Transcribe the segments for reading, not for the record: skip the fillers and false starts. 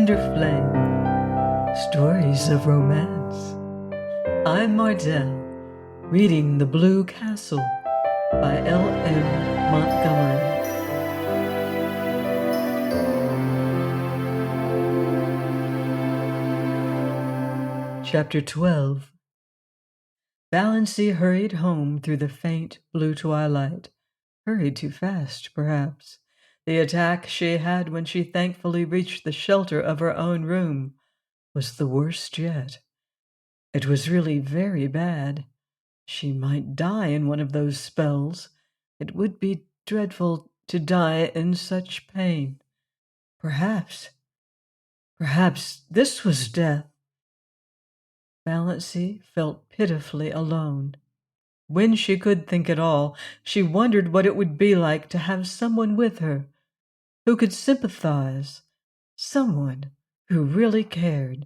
tender flame, stories of romance. I'm Mardell, reading The Blue Castle by L.M. Montgomery. Chapter 12. Valency hurried home through the faint blue twilight. Hurried too fast, perhaps. The attack she had when she thankfully reached the shelter of her own room was the worst yet. It was really very bad. She might die in one of those spells. It would be dreadful to die in such pain. Perhaps this was death. Valency felt pitifully alone. When she could think at all, she wondered what it would be like to have someone with her who could sympathize, someone who really cared,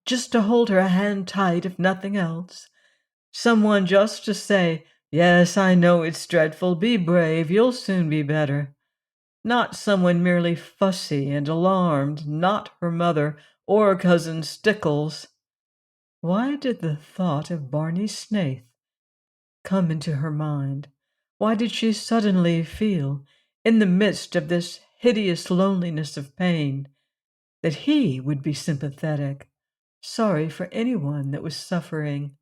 just to hold her hand tight if nothing else, someone just to say, "Yes, I know it's dreadful, be brave, you'll soon be better." Not someone merely fussy and alarmed, not her mother or Cousin Stickles. Why did the thought of Barney Snaith come into her mind? Why did she suddenly feel, in the midst of this hideous loneliness of pain, that he would be sympathetic, sorry for anyone that was suffering?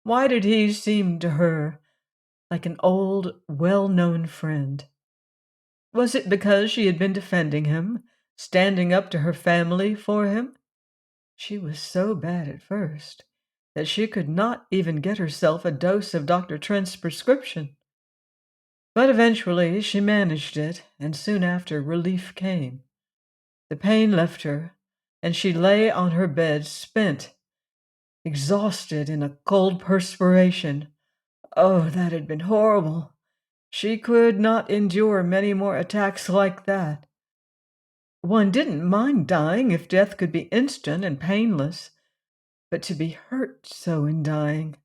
Why did he seem to her like an old, well-known friend? Was it because she had been defending him, standing up to her family for him? She was so bad at first that she could not even get herself a dose of Dr. Trent's prescription. But eventually she managed it, and soon after relief came. The pain left her, and she lay on her bed, spent, exhausted in a cold perspiration. Oh, that had been horrible. She could not endure many more attacks like that. One didn't mind dying if death could be instant and painless, but to be hurt so in dying.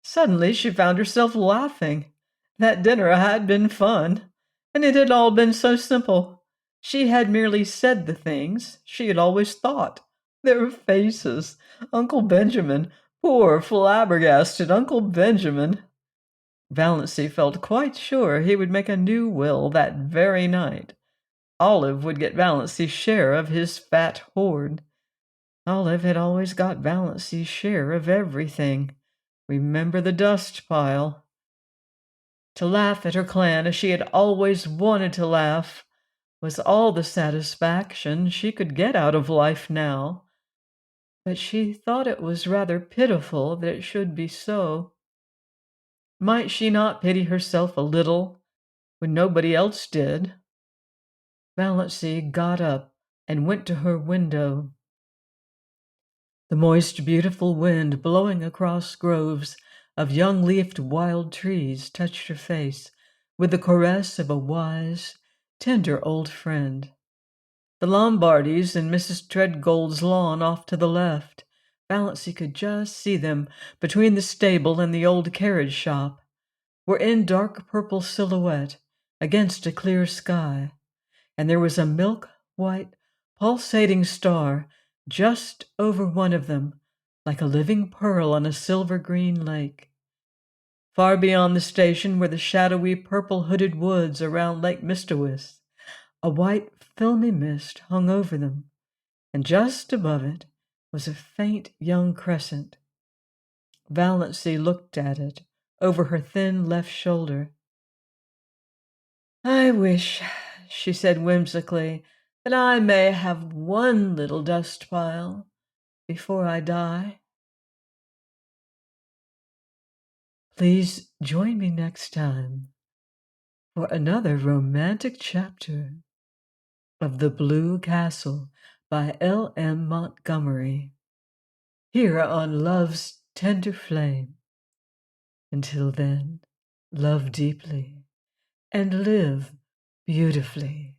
Suddenly she found herself laughing. That dinner had been fun, and it had all been so simple. She had merely said the things she had always thought. Their faces. Uncle Benjamin. Poor flabbergasted Uncle Benjamin. Valency felt quite sure he would make a new will that very night. Olive would get Valency's share of his fat hoard. Olive had always got Valency's share of everything. Remember the dust pile. To laugh at her clan as she had always wanted to laugh was all the satisfaction she could get out of life now. But she thought it was rather pitiful that it should be so. Might she not pity herself a little when nobody else did? Valency got up and went to her window. The moist, beautiful wind blowing across groves of young-leafed wild trees touched her face with the caress of a wise, tender old friend. The Lombardys and Mrs. Treadgold's lawn off to the left. Valency could just see them between the stable and the old carriage shop, were in dark purple silhouette against a clear sky, and there was a milk-white, pulsating star just over one of them, like a living pearl on a silver-green lake. Far beyond the station were the shadowy purple-hooded woods around Lake Mistawis. A white, filmy mist hung over them, and just above it was a faint young crescent. Valency looked at it over her thin left shoulder. "I wish," she said whimsically, "that I may have one little dust pile before I die." Please join me next time for another romantic chapter of The Blue Castle by L.M. Montgomery, here on Love's Tender Flame. Until then, love deeply and live beautifully.